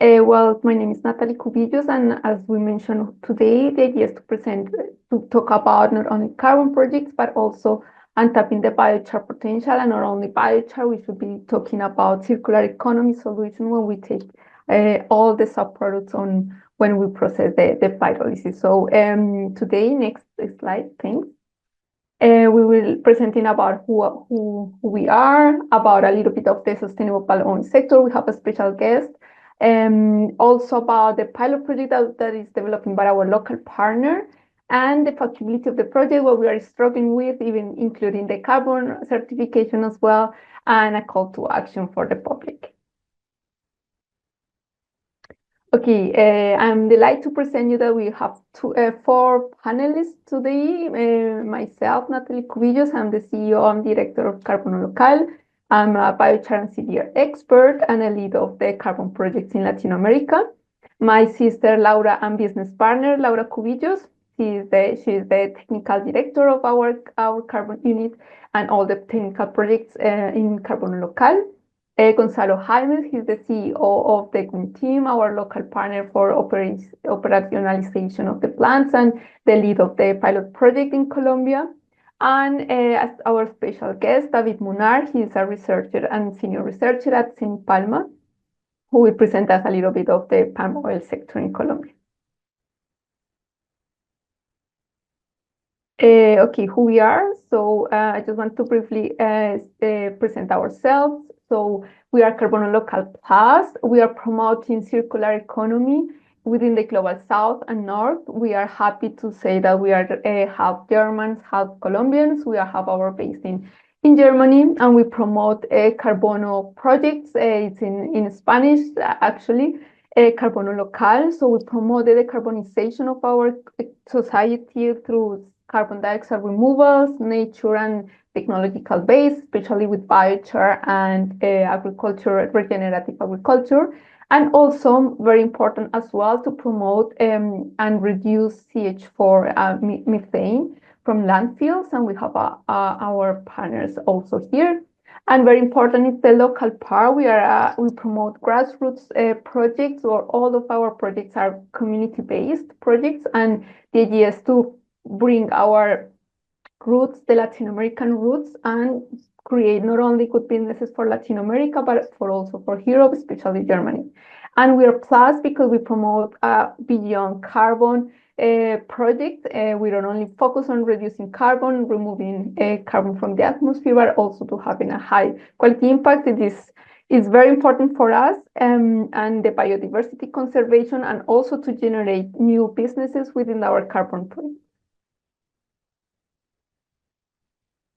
Well, my name is Natalie Cubillos, and as we mentioned today, the idea is to talk about not only carbon projects, but also untapping the biochar potential, and not only biochar, we should be talking about circular economy solution when we take all the subproducts on when we process the pyrolysis. So today, next slide, thanks. We will presenting about who we are, about a little bit of the sustainable palm oil sector. We have a special guest. Also about the pilot project that is developing by our local partner, and the feasibility of the project, what we are struggling with, even including the carbon certification as well, and a call to action for the public. Okay, I'm delighted to present you that we have four panelists today. Myself, Natalie Cubillos, I'm the CEO and Director of Carbono Local. I'm a biochar and CDR expert and a lead of the carbon projects in Latin America. My sister Laura and business partner Laura Cubillos, she is the technical director of our carbon unit and all the technical projects in Carbono Local. Gonzalo Jaimes, he's the CEO of the Green team, our local partner for operationalization of the plants and the lead of the pilot project in Colombia. And as our special guest, David Munar, he is a researcher and senior researcher at St. Palma, who will present us a little bit of the palm oil sector in Colombia. Okay, who we are. So I just want to briefly present ourselves. So we are Carbono Local Plus. We are promoting circular economy within the global south and north. We are happy to say that we are half Germans, half Colombians. We have our base in Germany, and we promote Carbono projects. It's in Spanish, actually, Carbono Local. So we promote the decarbonization of our society through carbon dioxide removals, nature and technological base, especially with biochar and agriculture, regenerative agriculture. And also very important as well to promote and reduce CH4 methane from landfills. And we have our partners also here. And very important is the local part. We promote grassroots projects, or all of our projects are community-based projects. And the idea is to bring our roots, the Latin American roots, and create not only good businesses for Latin America, but also for Europe, especially Germany. And we are plus because we promote beyond carbon projects. We don't only focus on reducing carbon, removing carbon from the atmosphere, but also to having a high quality impact. It is very important for us, and the biodiversity conservation, and also to generate new businesses within our carbon project.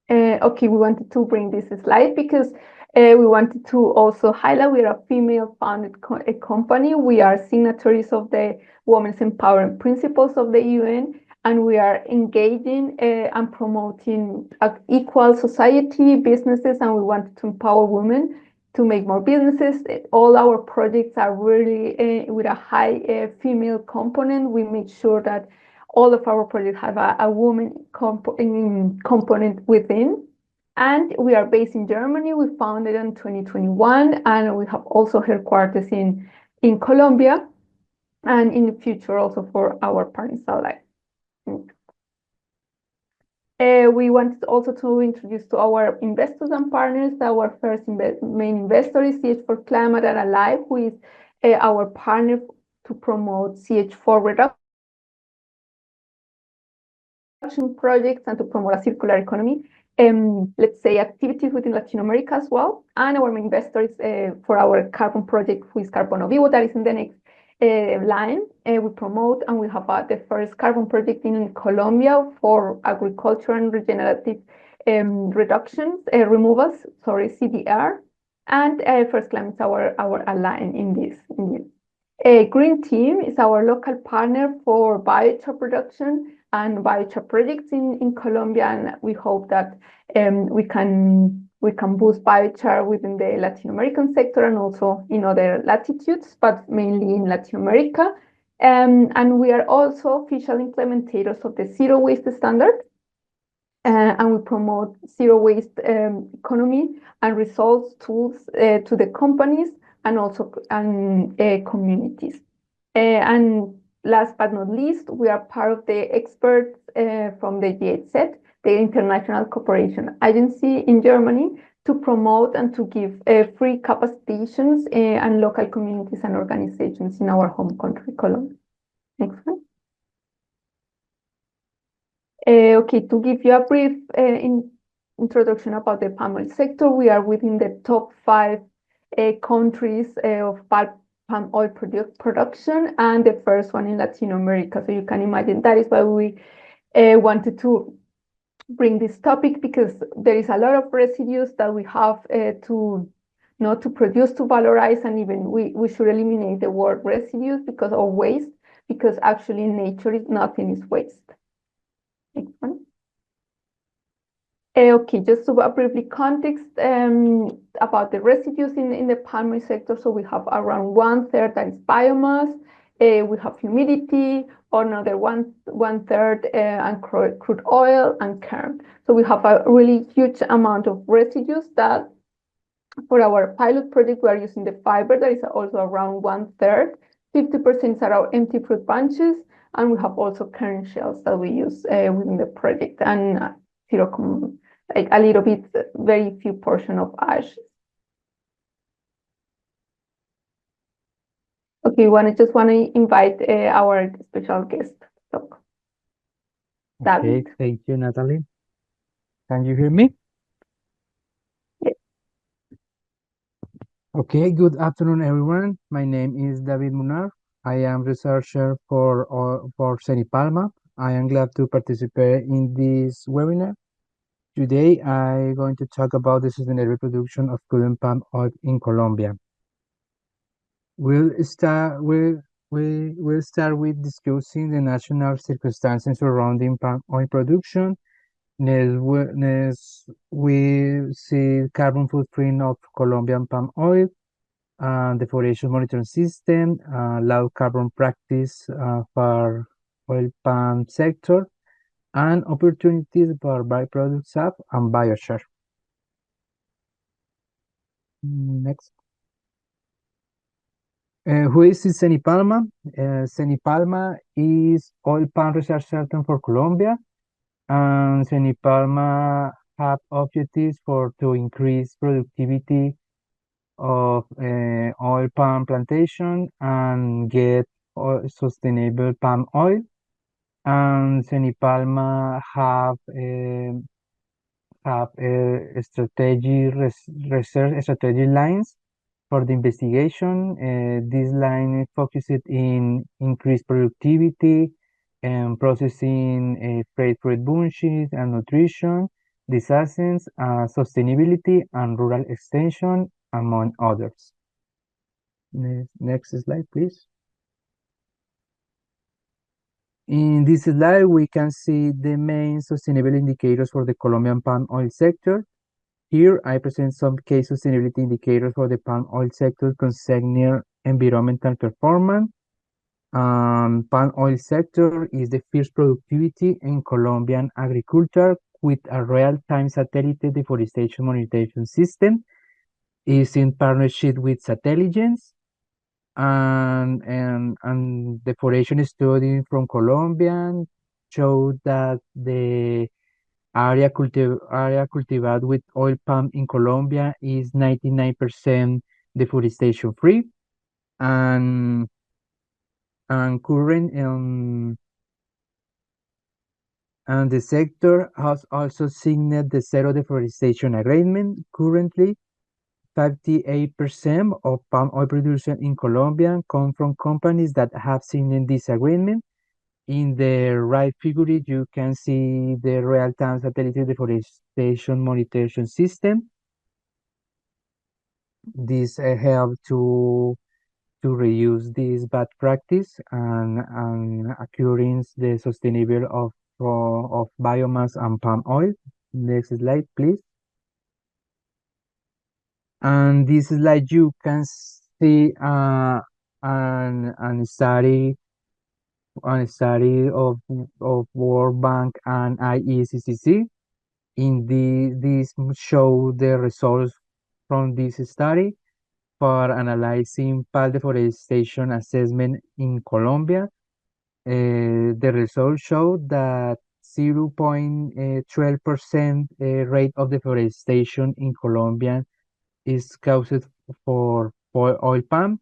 Okay, we wanted to bring this slide because we wanted to also highlight we are a female-founded company. We are signatories of the Women's Empowerment Principles of the UN, and we are engaging and promoting equal society, businesses, and we want to empower women to make more businesses. All our projects are really with a high female component. We make sure that all of our projects have a woman component within. And we are based in Germany. We founded in 2021, and we have also headquarters in Colombia, and in the future also for our partners alike. We wanted also to introduce to our investors and partners. Our first main investor is CH4 Climate and Alive, who is our partner to promote CH4 reduction projects and to promote a circular economy. Let's say activities within Latin America as well. And our main investor is for our carbon project, who is Carbono Vivo, that is in the next line. We promote, and we have the first carbon project in Colombia for agriculture and regenerative removals, CDR. And First Climate is our ally in this. Green Team is our local partner for biochar production and biochar projects in Colombia, and we hope that we can boost biochar within the Latin American sector and also in other latitudes, but mainly in Latin America. And we are also official implementators of the zero waste standard, and we promote zero waste economy and results tools to the companies and also communities. And last but not least, we are part of the experts from the GHZ, the International Cooperation Agency in Germany, to promote and to give free capacitations and local communities and organizations in our home country, Colombia. Next one. Okay, to give you a brief introduction about the palm oil sector, we are within the top 5 countries of palm oil production, and the first one in Latin America. So you can imagine that is why we wanted to bring this topic, because there is a lot of residues that we have to produce, to valorize, and even we should eliminate the word residues because of waste, because actually in nature nothing is waste. Next one. Okay, just to briefly context about the residues in the palm oil sector. So we have around 1/3 that is biomass. We have humidity, or another one third and crude oil and kern. So we have a really huge amount of residues that, for our pilot project, we are using the fiber that is also around 1/3. 50% are our empty fruit bunches, and we have also kern shells that we use within the project, and like a little bit, very few portion of ash. Okay, just want to invite our special guest. So, Okay, David. thank you, Natalie. Can you hear me? Yes. Okay, good afternoon, everyone. My name is David Munar. I am researcher for Senipalma. I am glad to participate in this webinar. Today, I'm going to talk about the sustainable production of crude palm oil in Colombia. We'll start with discussing the national circumstances surrounding palm oil production. Next, we see carbon footprint of Colombian palm oil, deforestation monitoring system, low carbon practice for oil palm sector, and opportunities for byproduct SAF and biochar. Next. Who is Senipalma? Senipalma is oil palm research center for Colombia, and Senipalma have objectives to increase productivity of oil palm plantation and get sustainable palm oil. And Senipalma have a research strategy lines for the investigation. This line is focused in increased productivity and processing freight fruit bunches and nutrition, diseases, sustainability, and rural extension, among others. Next slide, please. In this slide, we can see the main sustainable indicators for the Colombian palm oil sector. Here, I present some key sustainability indicators for the palm oil sector concerning environmental performance. Palm oil sector is the first productivity in Colombian agriculture with a real-time satellite deforestation monitoring system. Is in partnership with Satelligence, and deforestation study from Colombia showed that the area cultivated with oil palm in Colombia is 99% deforestation free, and current and the sector has also signed the zero deforestation agreement. Currently, 58% of palm oil production in Colombia come from companies that have signed this agreement. In the right figure, you can see the real-time satellite deforestation monitoring system. This help to reduce this bad practice and occurring the sustainable of biomass and palm oil. Next slide, please. And this slide you can see an study of World Bank and IECCC. In this show the results from this study. for analyzing palm deforestation assessment in Colombia. The results showed that 0.12% rate of deforestation in Colombia is caused for oil palm.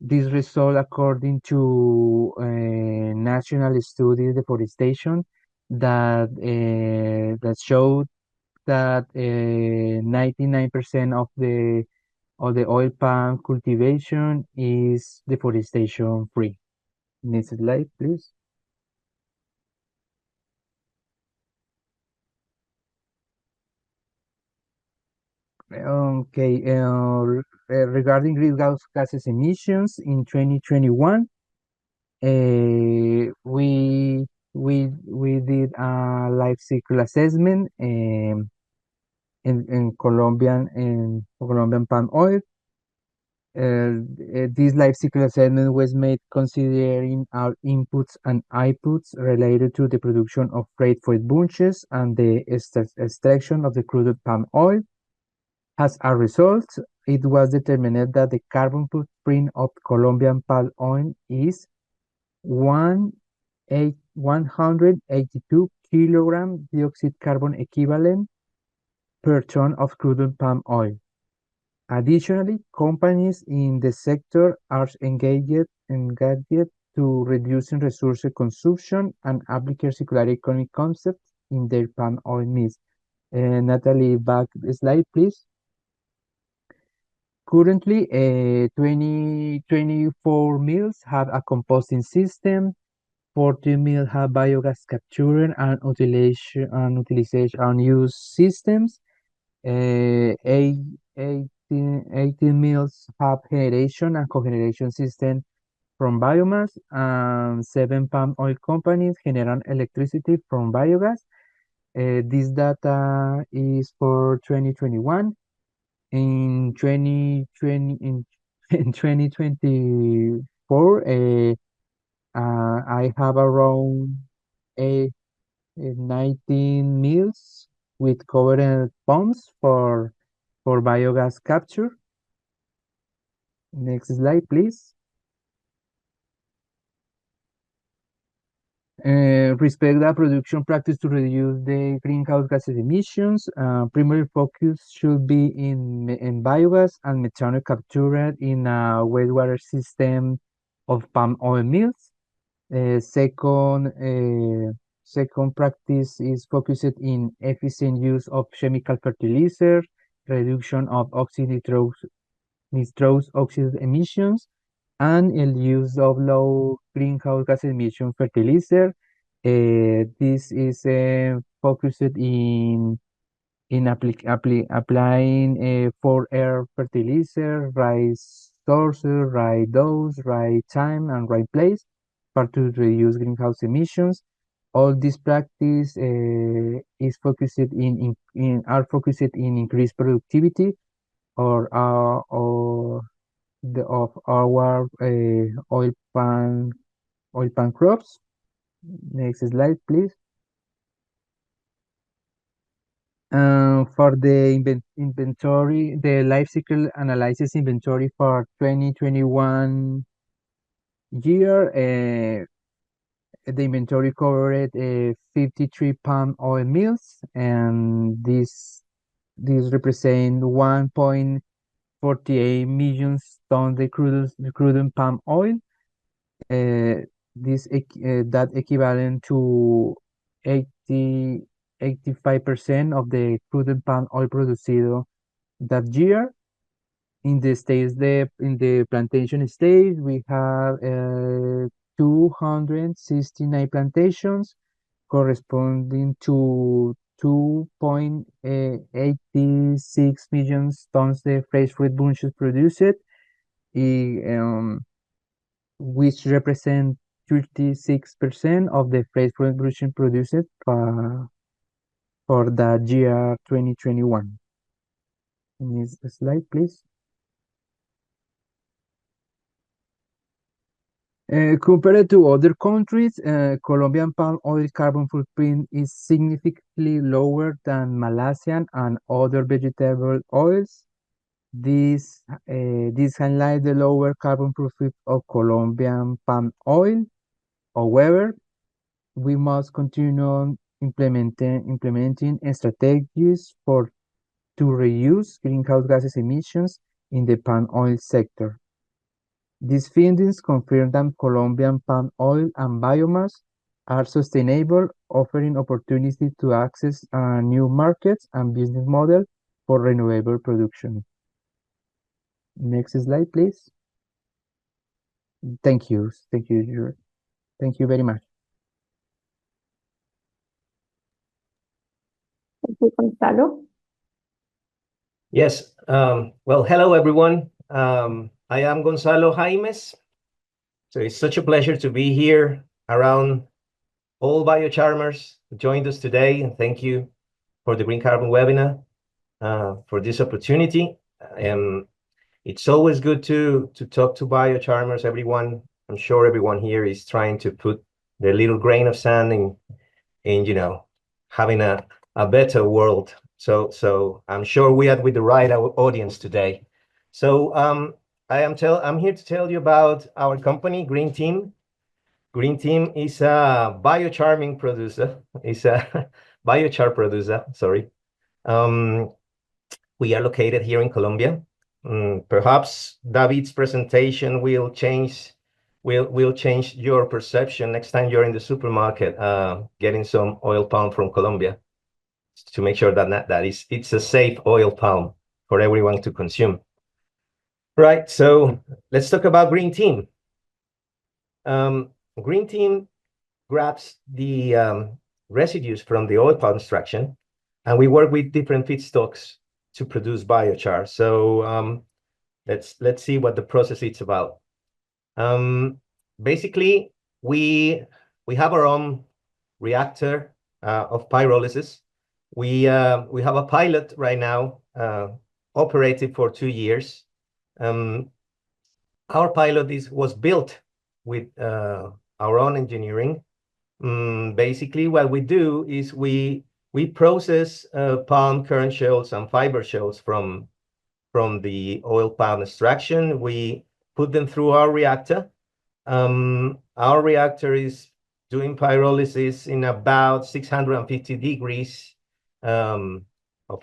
This result, according to National Study Deforestation, that showed that 99% of the oil palm cultivation is deforestation free. Next slide, please. Okay, regarding greenhouse gases emissions in 2021, we did a life cycle assessment in Colombian palm oil. This life cycle assessment was made considering our inputs and outputs related to the production of breadfruit bunches and the extraction of the crude palm oil. As a result, it was determined that the carbon footprint of Colombian palm oil is 182 kilogram dioxide carbon equivalent per ton of crude palm oil. Additionally, companies in the sector are engaged to reducing resource consumption and applying circular economy concepts in their palm oil mills. Natalie, back the slide, please. Currently, 24 mills have a composting system, 40 mills have biogas capture and utilization and use systems, uh, eight, 18 mills have generation and cogeneration system from biomass, and 7 palm oil companies generate electricity from biogas. This data is for 2021. In 2020, in 2024, I have around a, 19 mills with covered pumps for biogas capture. Next slide, please. Respect the production practice to reduce the greenhouse gas emissions. Primary focus should be in biogas and methanol captured in a wastewater system of palm oil mills. Second practice is focused in efficient use of chemical fertilizer, reduction of nitrous oxide emissions, and the use of low greenhouse gas emission fertilizer. This is focused in applying for air fertilizer, right sources, right dose, right time, and right place for to reduce greenhouse emissions. All this practice is focused are focused in increased productivity or of our oil palm crops. Next slide, please. For the inventory, the life cycle analysis inventory for 2021 year, the inventory covered 53 palm oil mills, and this represent 1.48 million tons of crude palm oil. Uh, that equivalent to 80 85% of the crude palm oil produced that year. In the plantation stage, we have 269 plantations corresponding to 2.86 million tons of fresh fruit bunches produced, which represent 36% of the fresh fruit bunches produced for the year 2021. Next slide, please. Compared to other countries, Colombian palm oil carbon footprint is significantly lower than Malaysian and other vegetable oils. This highlights the lower carbon footprint of Colombian palm oil. However, we must continue implementing strategies to reduce greenhouse gases emissions in the palm oil sector. These findings confirm that Colombian palm oil and biomass are sustainable, offering opportunities to access new markets and business models for renewable production. Next slide, please. Thank you. Thank you. Thank you very much. Thank you, Gonzalo. Yes. Well, hello, everyone. I am Gonzalo Jaimes. So it's such a pleasure to be here around all biocharmers who joined us today. And thank you for the Green Carbon webinar, for this opportunity. It's always good to talk to biocharmers. I'm sure everyone here is trying to put their little grain of sand in having a better world. So I'm sure we are with the right audience today. So I'm here to tell you about our company, Green Team. Green Team is a biochar producer. Sorry. We are located here in Colombia. Perhaps David's presentation will change your perception next time you're in the supermarket getting some oil palm from Colombia, to make sure that it's a safe oil palm for everyone to consume. Right, so let's talk about Green Team. Green Team grabs the residues from the oil palm extraction, and we work with different feedstocks to produce biochar. So let's see what the process is about. Basically, we have our own reactor of pyrolysis. We have a pilot right now operated for 2 years. Our pilot was built with our own engineering. Basically, what we do is we process palm kernel shells and fiber shells from the oil palm extraction. We put them through our reactor. Our reactor is doing pyrolysis in about 650 degrees of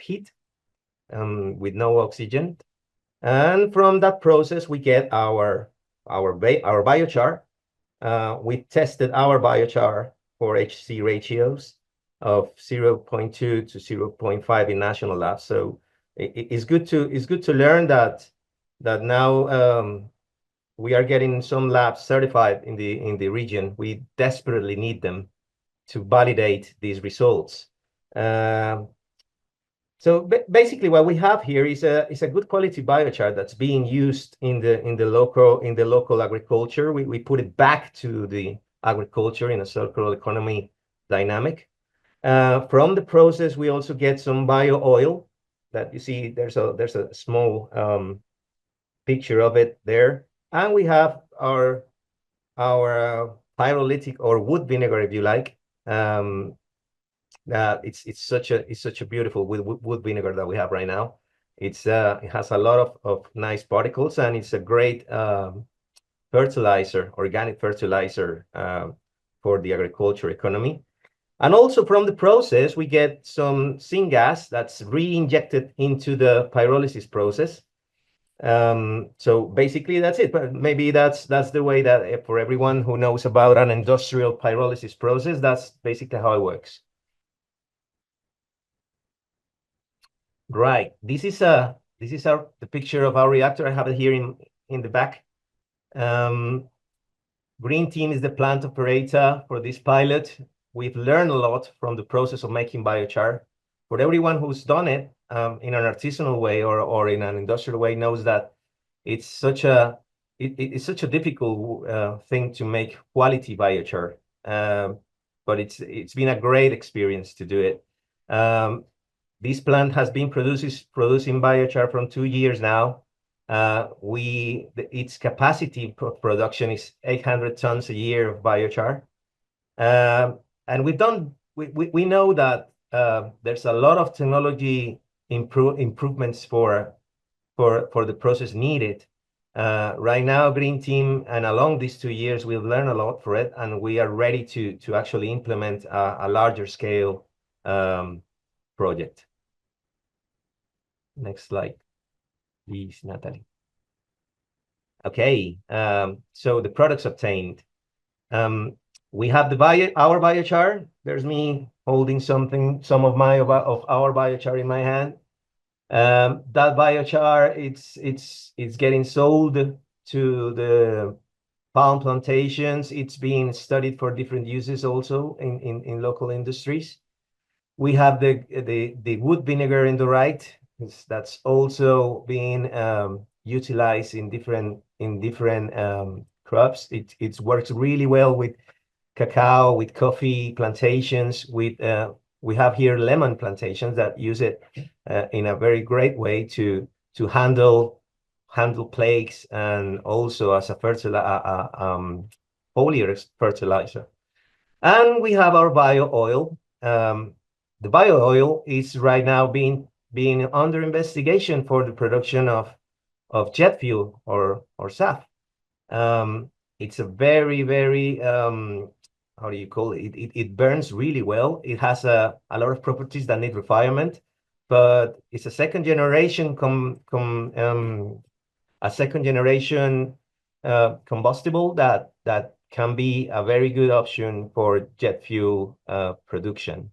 heat with no oxygen. And from that process, we get our biochar. We tested our biochar for HC ratios of 0.2 to 0.5 in national labs. So it's good to learn that now we are getting some labs certified in the region. We desperately need them to validate these results. So basically, what we have here is a good quality biochar that's being used in the local agriculture. We put it back to the agriculture in a circular economy dynamic. From the process, we also get some bio oil that you see. There's a small picture of it there, and we have our pyrolytic or wood vinegar, if you like. It's such a beautiful wood vinegar that we have right now. It has a lot of nice particles, and it's a great fertilizer, organic fertilizer for the agriculture economy. And also from the process, we get some syngas that's re-injected into the pyrolysis process. So basically that's it. But maybe that's the way that for everyone who knows about an industrial pyrolysis process, that's basically how it works. Right. This is the picture of our reactor. I have it here in the back. Green Team is the plant operator for this pilot. We've learned a lot from the process of making biochar. For everyone who's done it in an artisanal way or in an industrial way knows that it's such a difficult thing to make quality biochar. But it's been a great experience to do it. This plant has been producing biochar from 2 years now. Its capacity production is 800 tons a year of biochar. And we know that there's a lot of technology improvements for for the process needed. Right now, Green Team, and along these 2 years, we've learned a lot for it, and we are ready to actually implement a larger scale project. Next slide, please, Natalie. Okay, so the products obtained. We have our biochar. There's me holding some of our biochar in my hand. That biochar, it's getting sold to the palm plantations. It's being studied for different uses also in local industries. We have the wood vinegar in the right. That's also being utilized in different crops. It works really well with cacao, with coffee plantations, with we have here lemon plantations that use it in a very great way to handle plagues, and also as a foliar fertilizer. And we have our bio oil. The bio oil is right now being under investigation for the production of jet fuel or SAF. It's a very how do you call it? It burns really well. It has a lot of properties that need refinement, but it's a second generation combustible that can be a very good option for jet fuel production.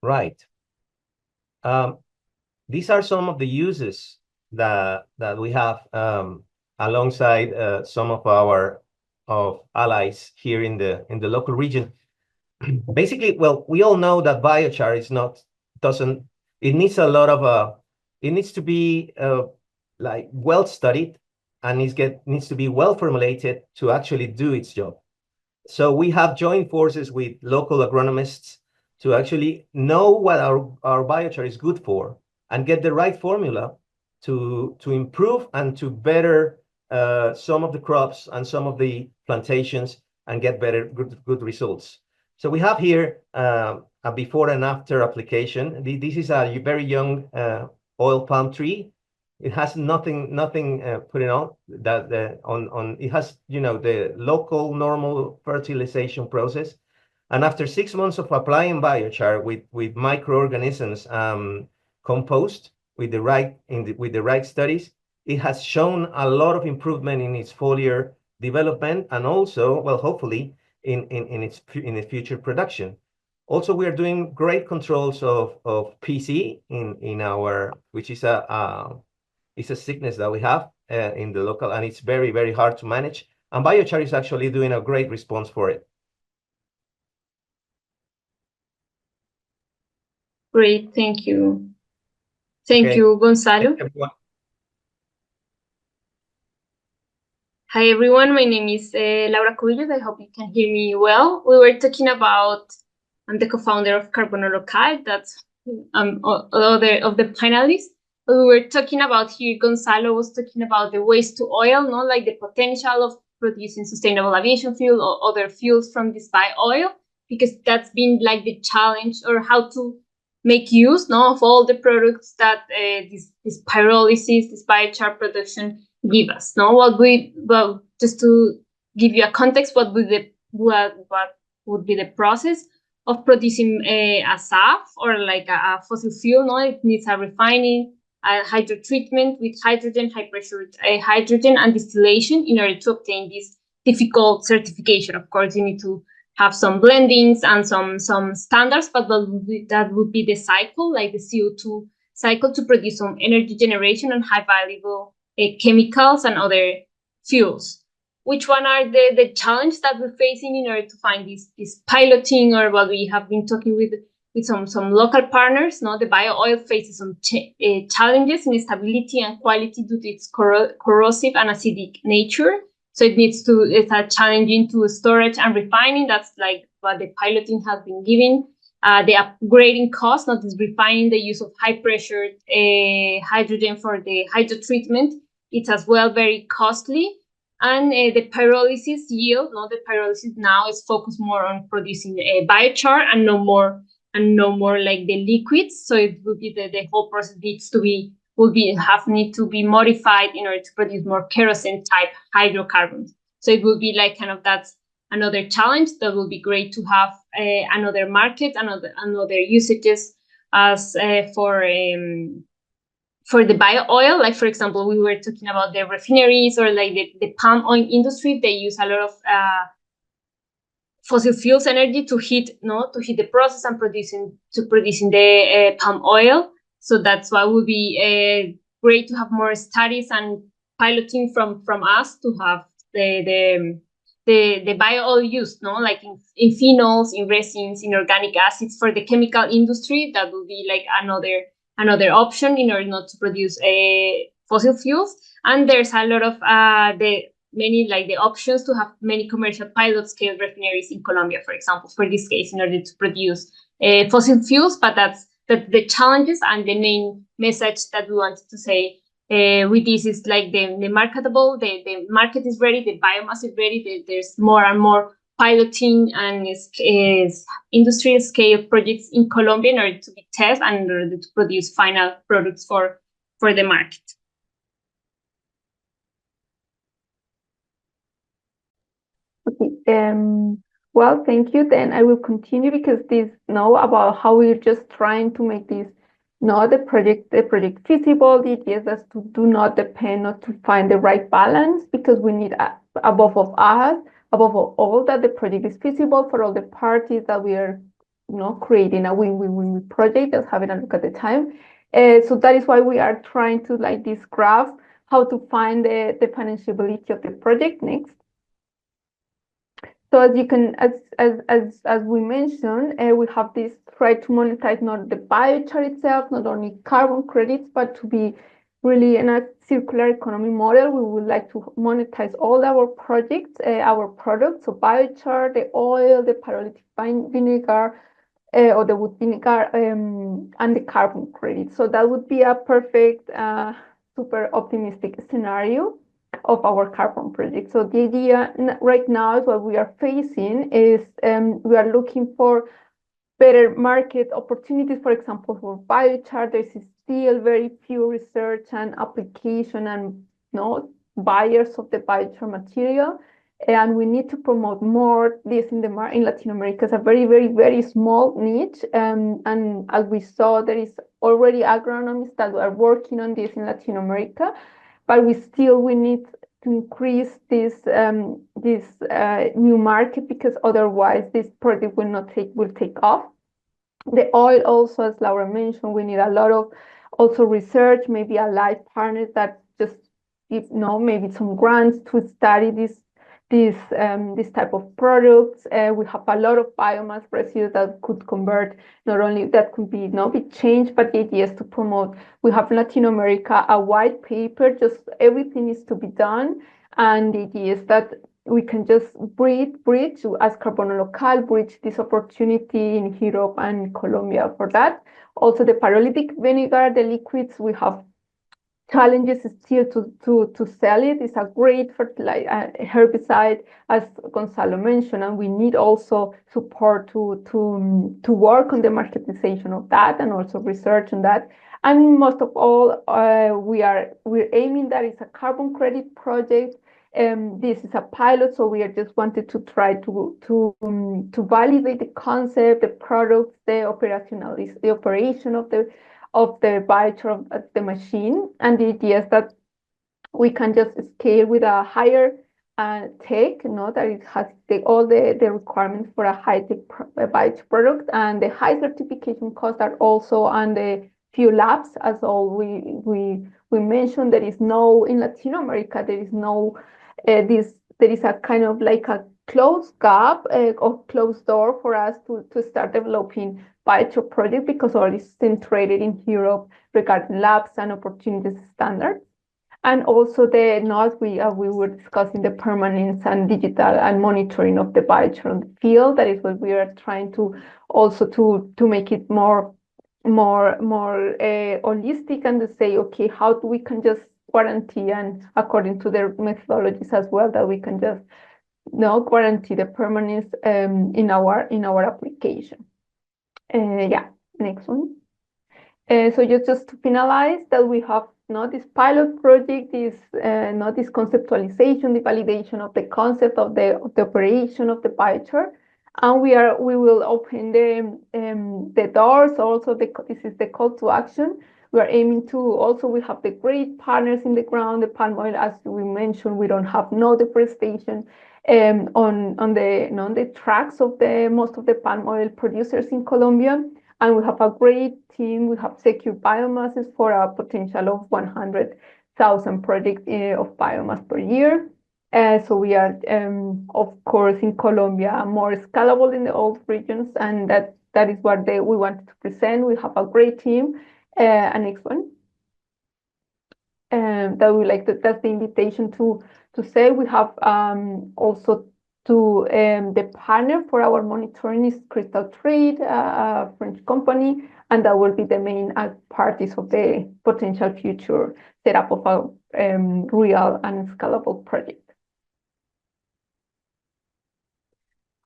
Right. These are some of the uses that we have alongside some of our allies here in the local region. Basically, well, we all know that biochar it needs a lot of it needs to be like well studied, and needs to be well formulated to actually do its job. So we have joined forces with local agronomists to actually know what our biochar is good for, and get the right formula to improve and to better some of the crops and some of the plantations, and get good results. So we have here a before and after application. This is a very young oil palm tree. It has nothing put it on that on. It has, you know, the local normal fertilization process, and after 6 months of applying biochar with microorganisms, compost with the right studies, it has shown a lot of improvement in its foliar development, and also, well, hopefully in its future production. Also, we are doing great controls of PC in our, which is it's a sickness that we have in the local, and it's very hard to manage. And biochar is actually doing a great response for it. Great, thank you. Thank you, Gonzalo. Hi, everyone. My name is Laura Cubillos. I hope you can hear me well. We were talking about, I'm the co-founder of Carbono Local. That's other of the panelists. We were talking about here, Gonzalo was talking about the waste to oil, no, like the potential of producing sustainable aviation fuel or other fuels from this bio oil, because that's been like the challenge, or how to make use, no, of all the products that this pyrolysis, this biochar production give us. No, well, just to give you a context, what would be the process of producing a SAF, or like a fossil fuel? No, it needs a refining, a hydrotreatment with hydrogen, high pressure hydrogen, and distillation in order to obtain this difficult certification. Of course, you need to have some blendings and some standards, but that would be the cycle, like the CO2 cycle, to produce some energy generation and high valuable chemicals and other fuels. Which one are the challenges that we're facing in order to find this piloting, or what we have been talking with some local partners? No, the bio oil faces some challenges in stability and quality due to its corrosive and acidic nature. So it's a challenging to storage and refining. That's like what the piloting has been giving. The upgrading cost, not just refining, the use of high pressure hydrogen for the hydrotreatment. It's as well very costly. And the pyrolysis yield, no, the pyrolysis now is focused more on producing biochar and no more like the liquids. So it will be the whole process needs to be need to be modified in order to produce more kerosene type hydrocarbons. So it will be like kind of that's another challenge that will be great to have another market, another usages as for the bio oil. Like, for example, we were talking about the refineries or like the palm oil industry. They use a lot of fossil fuels energy to heat the process and producing the palm oil. So that's why it would be great to have more studies and piloting from us to have the bio oil used, like in phenols, in resins, in organic acids for the chemical industry. That would be like another option in order not to produce fossil fuels. And there's a lot of the options to have many commercial pilot scale refineries in Colombia, for example, for this case, in order to produce fossil fuels. But that's the challenges, and the main message that we wanted to say with this is like the marketable, the market is ready, the biomass is ready, there's more and more piloting and is industrial scale projects in Colombia in order to be tested and in order to produce final products for the market. Okay. Well, thank you. Then I will continue, because this about how we're just trying to make this the project feasible. The idea is to do not depend, not to find the right balance, because we need above all that the project is feasible for all the parties, that we are creating a win-win project. Just having a look at the time. So that is why we are trying to like this graph how to find the financiability of the project. Next. So as you can, as we mentioned, we have this try to monetize not the biochar itself, not only carbon credits, but to be really in a circular economy model. We would like to monetize all our projects, our products, so biochar, the oil, the pyrolytic vinegar, or the wood vinegar, and the carbon credits. So that would be a perfect, super optimistic scenario of our carbon project. So the idea right now is what we are facing is we are looking for better market opportunities. For example, for biochar, there's still very few research and application and buyers of the biochar material, and we need to promote more this in Latin America. It's a very, very, very small niche, and as we saw, there is already agronomists that are working on this in Latin America. But we need to increase this new market, because otherwise this project will take off. The oil also, as Laura mentioned, we need a lot of also research, maybe a live partner that just give maybe some grants to study this type of products. We have a lot of biomass residues that could convert, not only that could be changed, but the idea is to promote. We have Latin America a white paper, just everything needs to be done, and the idea is that we can just bridge as Carbono Local, bridge this opportunity in Europe and Colombia for that. Also the pyrolytic vinegar, the liquids, we have challenges still to sell it. It's a great herbicide, as Gonzalo mentioned, and we need also support to work on the marketization of that, and also research on that. And most of all, we're aiming that it's a carbon credit project. This is a pilot, so we are just wanted to try to validate the concept, the products, the operation of the biochar of the machine. And the idea is that we can just scale with a higher tech, that it has all the requirements for a high-tech biochar product, and the high certification costs are also on the few labs. As all we mentioned, there is no, in Latin America, there is no there is a kind of like a closed gap or closed door for us to start developing biochar project, because all is centered in Europe regarding labs and opportunities standards. And also we were discussing the permanence and digital and monitoring of the biochar on the field. That is what we are trying to also to make it more holistic, and to say, okay, how we can just guarantee, and according to their methodologies as well, that we can just guarantee the permanence in our application. Yeah, next one. So just to finalize, that we have this pilot project, this this conceptualization, the validation of the concept of the operation of the biochar, and we will open the doors. Also, this is the call to action. We are aiming to also, we have the great partners in the ground. The palm oil, as we mentioned, we don't have no deforestation on the tracks of the most of the palm oil producers in Colombia. And we have a great team. We have secure biomasses for a potential of 100,000 projects of biomass per year. So we are, of course, in Colombia, more scalable in the old regions, and that is what we wanted to present. We have a great team. And next one. That we like that's the invitation to say we have also to the partner for our monitoring is Crystal Trade, a French company, and that will be the main parties of the potential future setup of a real and scalable project.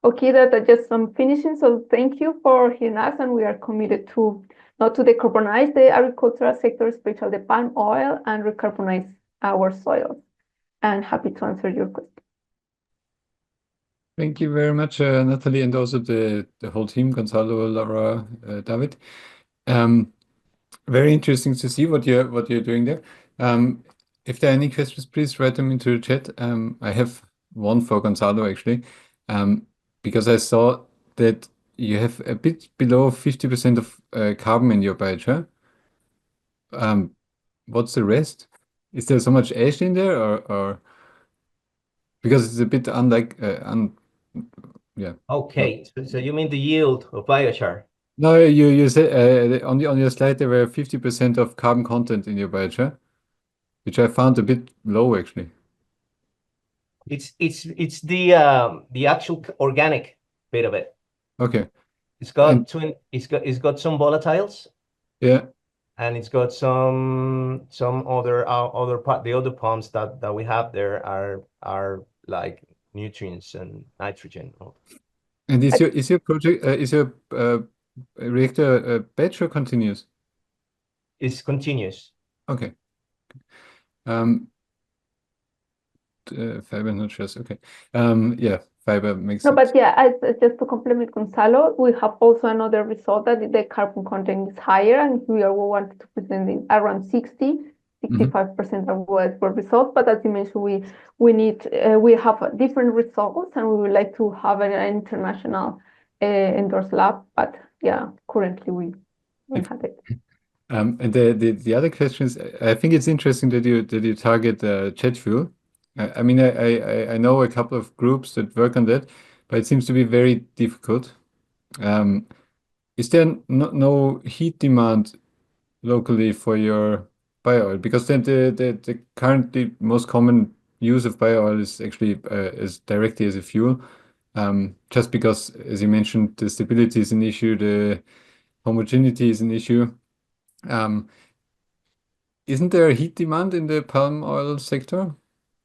Okay, that just some finishing. So thank you for hearing us, and we are committed to not to decarbonize the agricultural sector, especially the palm oil, and recarbonize our soils. And happy to answer your question. Thank you very much, Natalie, and also the whole team, Gonzalo, Laura, David. Very interesting to see what you're doing there. If there are any questions, please write them into the chat. I have one for Gonzalo actually, because I saw that you have a bit below 50% of carbon in your biochar. What's the rest? Is there so much ash in there, or because it's a bit unlike yeah. Okay, so you mean the yield of biochar? No, you said on your slide there were 50% of carbon content in your biochar, which I found a bit low actually. It's the actual organic bit of it. Okay. It's got some volatiles. Yeah. And it's got some other the other pumps that we have there are like nutrients and nitrogen. And is your project reactor batch or continuous? It's continuous. Okay. Fiber, not just okay. Yeah, fiber makes sense. But yeah, just to complement Gonzalo, we have also another result that the carbon content is higher, and we wanted to present it around 65% of what were results. But as you mentioned, we have different results, and we would like to have an international endorsed lab. But yeah, currently we have it. And the other question is, I think it's interesting that you target jet fuel. I mean, I know a couple of groups that work on that, but it seems to be very difficult. Is there no heat demand locally for your bio oil? Because then the currently most common use of bio oil is actually is directly as a fuel. Just because, as you mentioned, the stability is an issue, the homogeneity is an issue. Isn't there a heat demand in the palm oil sector?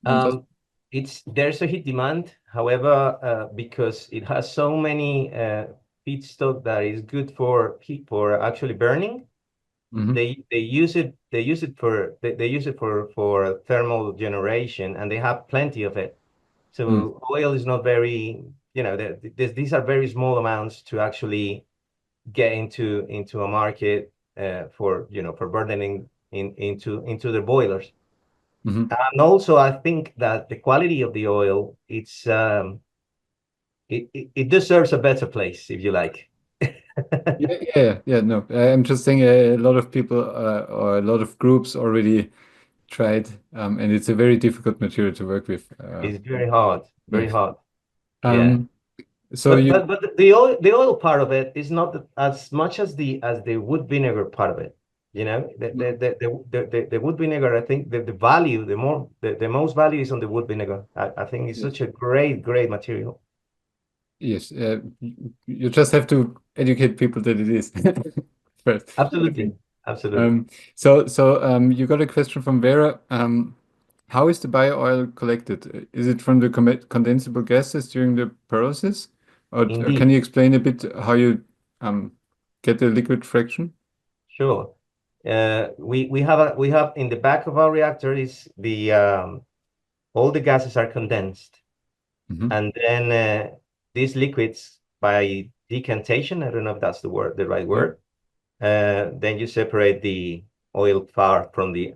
There's a heat demand, however, because it has so many feedstock that is good for actually burning. They use it for thermal generation, and they have plenty of it. So oil is not very, these are very small amounts to actually get into a market for burning into the boilers. And also, I think that the quality of the oil, it deserves a better place, if you like. Yeah. No, I'm just saying a lot of people or a lot of groups already tried, and it's a very difficult material to work with. It's very hard, very hard. Yeah. But the oil part of it is not as much as the wood vinegar part of it. The wood vinegar, I think the most value is on the wood vinegar. I think it's such a great material. Yes, you just have to educate people that it is first. Absolutely. Absolutely. You got a question from Vera. How is the bio oil collected? Is it from the condensable gases during the process? Or Indeed. can you explain a bit how you get the liquid fraction? Sure. We have in the back of our reactor is the all the gases are condensed, and then these liquids by decantation, I don't know if that's the right word. Then you separate the oil part from the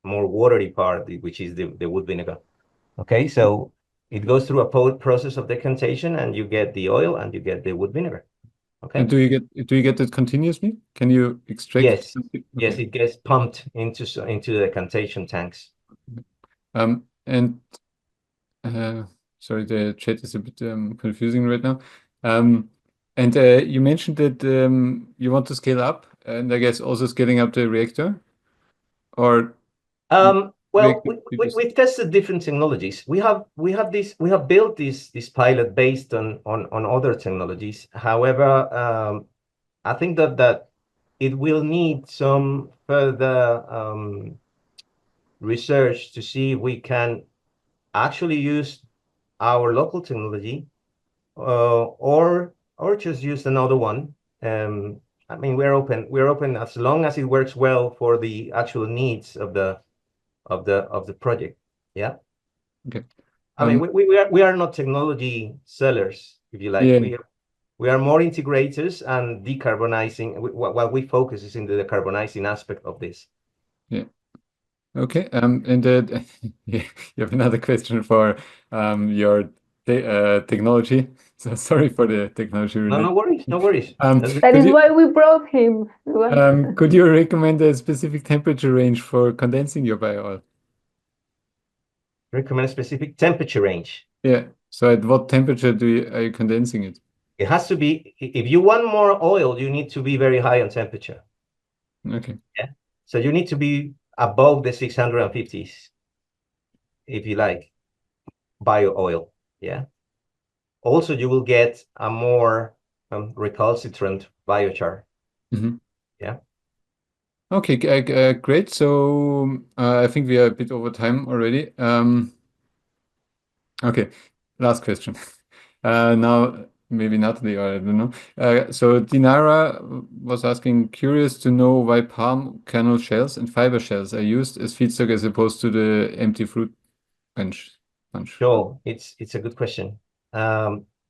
more watery part, which is the wood vinegar. Okay, so it goes through a process of decantation, and you get the oil and you get the wood vinegar. Okay. And do you get it continuously? Can you extract? Yes. Okay. Yes, it gets pumped into the decantation tanks. And sorry, the chat is a bit confusing right now. And you mentioned that you want to scale up, and I guess also scaling up the reactor, or Well, we've tested different technologies. We have built this pilot based on other technologies. However, I think that it will need some further research to see if we can actually use our local technology or just use another one. I mean, we're open as long as it works well for the actual needs of the project. Yeah. Okay. I mean, we are not technology sellers, if you like. Yeah. We are more integrators and decarbonizing. What we focus is in the decarbonizing aspect of this. Yeah. Okay. And yeah, you have another question for your technology. So sorry for the technology No, no worries, no worries. That is why we brought him. Could you recommend a specific temperature range for condensing your bio-oil? Recommend a specific temperature range. Yeah. So at what temperature are you condensing it? It has to be, if you want more oil, you need to be very high on temperature. Okay. Yeah. So you need to be above the 650s, if you like, bio oil. Yeah. Also, you will get a more recalcitrant biochar. Yeah. Okay, great. So I think we are a bit over time already. Okay, last question. Now, maybe Natalie, or I don't know. So Dinara was asking, curious to know why palm kernel shells and fiber shells are used as feedstock as opposed to the empty fruit bunch. Sure, it's a good question.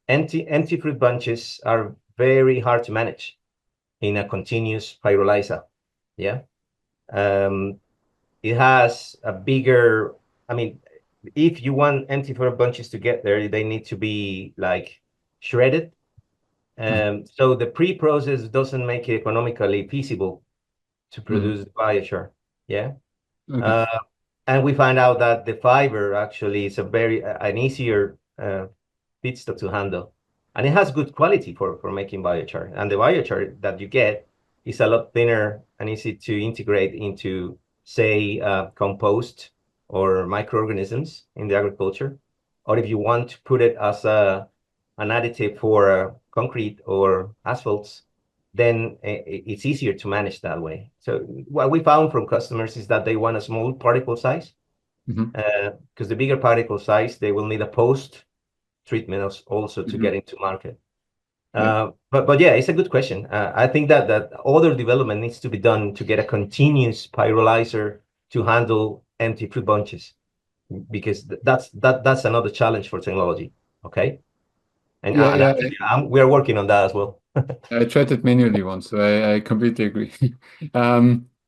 Empty fruit bunches are very hard to manage in a continuous pyrolyzer. Yeah. It has a bigger, I mean, if you want empty fruit bunches to get there, they need to be like shredded. So the pre-process doesn't make it economically feasible to produce biochar. Yeah. Okay. And we find out that the fiber actually is an easier feedstock to handle, and it has good quality for making biochar. And the biochar that you get is a lot thinner and easy to integrate into, say, compost or microorganisms in the agriculture, or if you want to put it as an additive for concrete or asphalts, then it's easier to manage that way. So what we found from customers is that they want a small particle size, because the bigger particle size, they will need a post treatment also to get into market. But yeah, it's a good question. I think that other development needs to be done to get a continuous pyrolyzer to handle empty fruit bunches, because that's another challenge for technology. Okay. And we are working on that as well. I tried it manually once, so I completely agree.